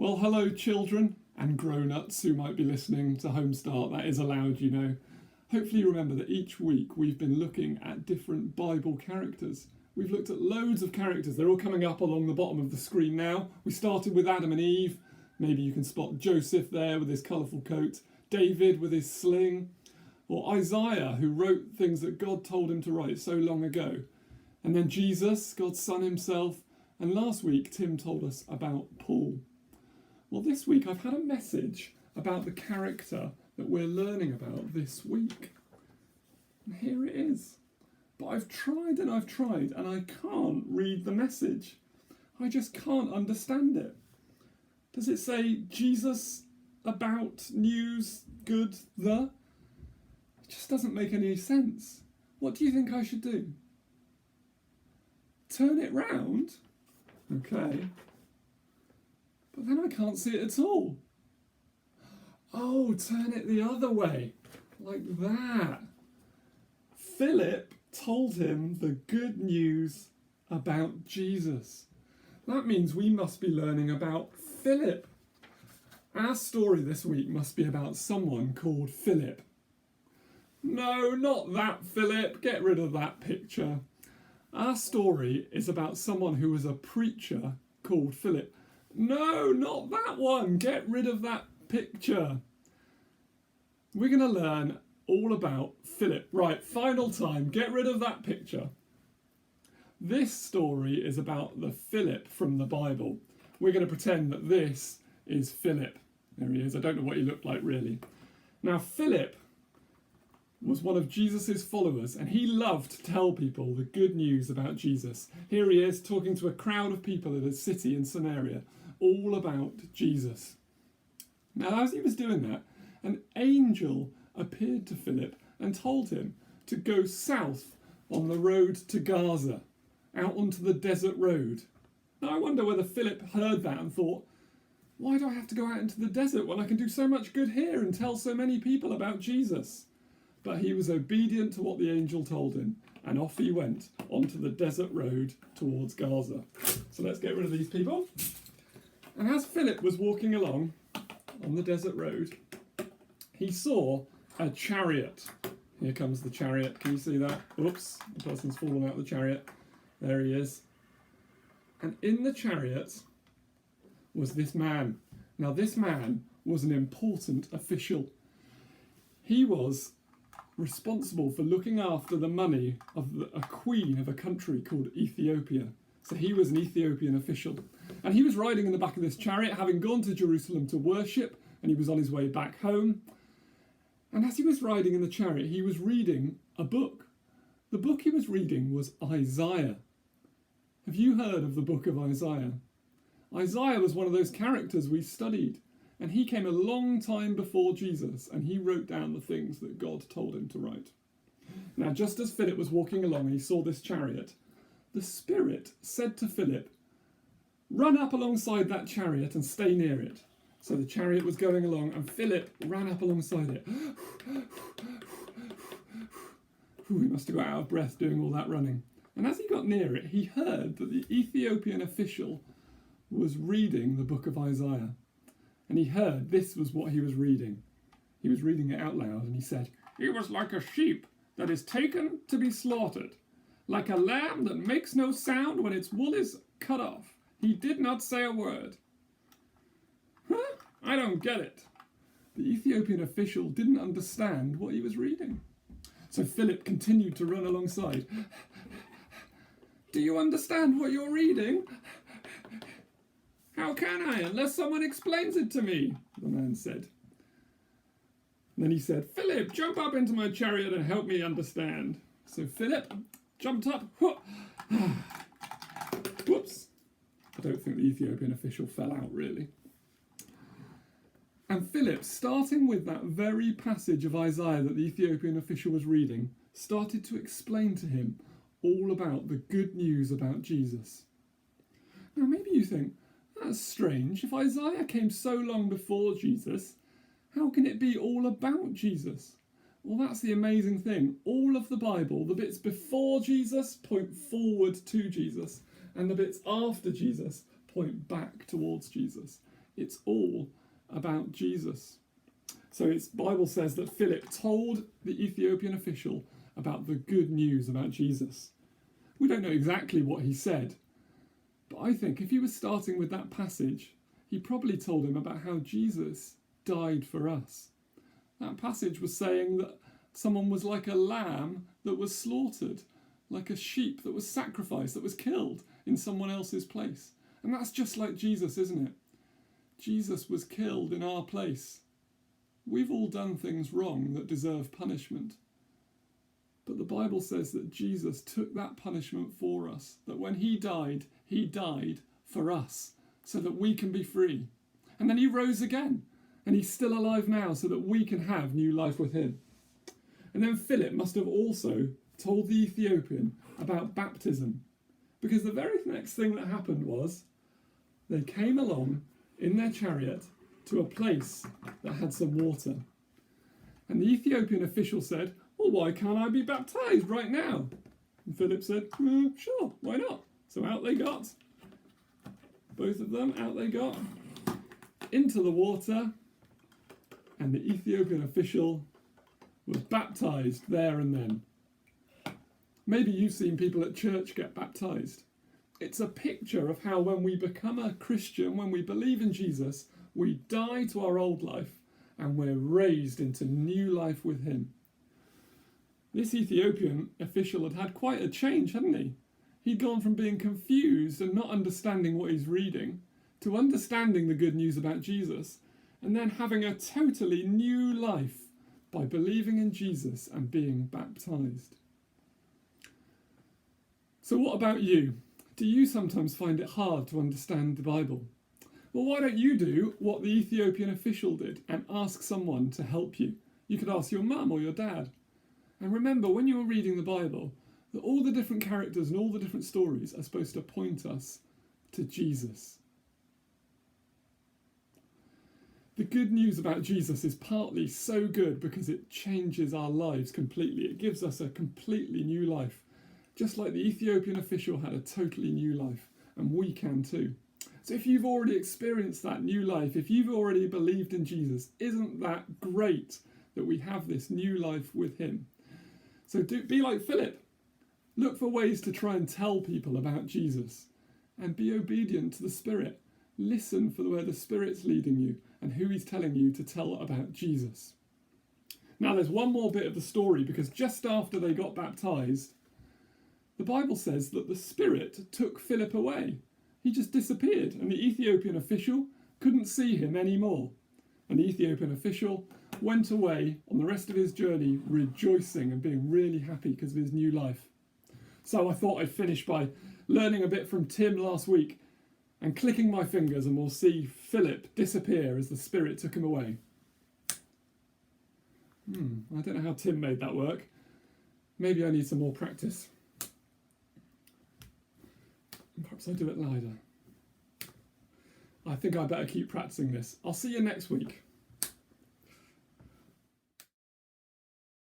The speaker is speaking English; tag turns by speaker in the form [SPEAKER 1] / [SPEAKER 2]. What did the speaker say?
[SPEAKER 1] Well, hello children and grown-ups who might be listening to Homestart. That is allowed, you know. Hopefully you remember that each week we've been looking at different Bible characters. We've looked at loads of characters. They're all coming up along the bottom of the screen now. We started with Adam and Eve. Maybe you can spot Joseph there with his colourful coat, David with his sling, or Isaiah, who wrote things that God told him to write so long ago. And then Jesus, God's Son himself. And last week Tim told us about Paul. Well, this week I've had a message about the character that we're learning about this week. And here it is. But I've tried and I can't read the message. I just can't understand it. Does it say Jesus about news good the? It just doesn't make any sense. What do you think I should do? Turn it round? Okay. But then I can't see it at all. Oh, turn it the other way. Like that. Philip told him the good news about Jesus. That means we must be learning about Philip. Our story this week must be about someone called Philip. No, not that Philip. Get rid of that picture. Our story is about someone who was a preacher called Philip. No, not that one. Get rid of that picture. We're going to learn all about Philip. Right, final time. Get rid of that picture. This story is about the Philip from the Bible. We're going to pretend that this is Philip. There he is. I don't know what he looked like really. Now, Philip was one of Jesus's followers, and he loved to tell people the good news about Jesus. Here he is talking to a crowd of people in a city in Samaria, all about Jesus. Now, as he was doing that, an angel appeared to Philip and told him to go south on the road to Gaza, out onto the desert road. Now, I wonder whether Philip heard that and thought, why do I have to go out into the desert when I can do so much good here and tell so many people about Jesus? But he was obedient to what the angel told him, and off he went onto the desert road towards Gaza. So let's get rid of these people. And as Philip was walking along on the desert road, he saw a chariot. Here comes the chariot. Can you see that? Oops, the person's fallen out of the chariot. There he is. And in the chariot was this man. Now, this man was an important official. He was responsible for looking after the money of a queen of a country called Ethiopia. So he was an Ethiopian official. And he was riding in the back of this chariot, having gone to Jerusalem to worship, and he was on his way back home. And as he was riding in the chariot, he was reading a book. The book he was reading was Isaiah. Have you heard of the book of Isaiah? Isaiah was one of those characters we studied. And he came a long time before Jesus, and he wrote down the things that God told him to write. Now, just as Philip was walking along and he saw this chariot, the Spirit said to Philip, run up alongside that chariot and stay near it. So the chariot was going along, and Philip ran up alongside it. He must have got out of breath doing all that running. And as he got near it, he heard that the Ethiopian official was reading the book of Isaiah. And he heard this was what he was reading. He was reading it out loud, and he said, he was like a sheep that is taken to be slaughtered, like a lamb that makes no sound when its wool is cut off. He did not say a word. Huh? I don't get it. The Ethiopian official didn't understand what he was reading. So Philip continued to run alongside. Do you understand what you're reading? How can I, unless someone explains it to me? The man said. And then he said, Philip, jump up into my chariot and help me understand. So Philip jumped up. Whoops. I don't think the Ethiopian official fell out, really. And Philip, starting with that very passage of Isaiah that the Ethiopian official was reading, started to explain to him all about the good news about Jesus. Now, maybe you think, that's strange. If Isaiah came so long before Jesus, how can it be all about Jesus? Well, that's the amazing thing. All of the Bible, the bits before Jesus point forward to Jesus, and the bits after Jesus point back towards Jesus. It's all about Jesus. So the Bible says that Philip told the Ethiopian official about the good news about Jesus. We don't know exactly what he said, but I think if he was starting with that passage, he probably told him about how Jesus died for us. That passage was saying that someone was like a lamb that was slaughtered, like a sheep that was sacrificed, that was killed in someone else's place. And that's just like Jesus, isn't it? Jesus was killed in our place. We've all done things wrong that deserve punishment. But the Bible says that Jesus took that punishment for us, that when he died for us, so that we can be free. And then he rose again, and he's still alive now so that we can have new life with him. And then Philip must have also told the Ethiopian about baptism, because the very next thing that happened was they came along in their chariot to a place that had some water. And the Ethiopian official said, well, why can't I be baptized right now? And Philip said, sure, why not? So out they got. Both of them, out they got. Into the water. And the Ethiopian official was baptized there and then. Maybe you've seen people at church get baptized. It's a picture of how when we become a Christian, when we believe in Jesus, we die to our old life and we're raised into new life with him. This Ethiopian official had had quite a change, hadn't he? He'd gone from being confused and not understanding what he's reading to understanding the good news about Jesus and then having a totally new life by believing in Jesus and being baptized. So what about you? Do you sometimes find it hard to understand the Bible? Well, why don't you do what the Ethiopian official did and ask someone to help you? You could ask your mum or your dad. And remember, when you're reading the Bible, that all the different characters and all the different stories are supposed to point us to Jesus. The good news about Jesus is partly so good because it changes our lives completely. It gives us a completely new life. Just like the Ethiopian official had a totally new life, and we can too. So if you've already experienced that new life, if you've already believed in Jesus, isn't that great that we have this new life with him? So be like Philip. Look for ways to try and tell people about Jesus and be obedient to the Spirit. Listen for where the Spirit's leading you and who he's telling you to tell about Jesus. Now there's one more bit of the story, because just after they got baptized, the Bible says that the Spirit took Philip away. He just disappeared, and the Ethiopian official couldn't see him anymore. And the Ethiopian official went away on the rest of his journey rejoicing and being really happy because of his new life. So I thought I'd finish by learning a bit from Tim last week and clicking my fingers, and we'll see Philip disappear as the Spirit took him away. I don't know how Tim made that work. Maybe I need some more practice. Perhaps I'll do it louder. I think I better keep practicing this. I'll see you next week.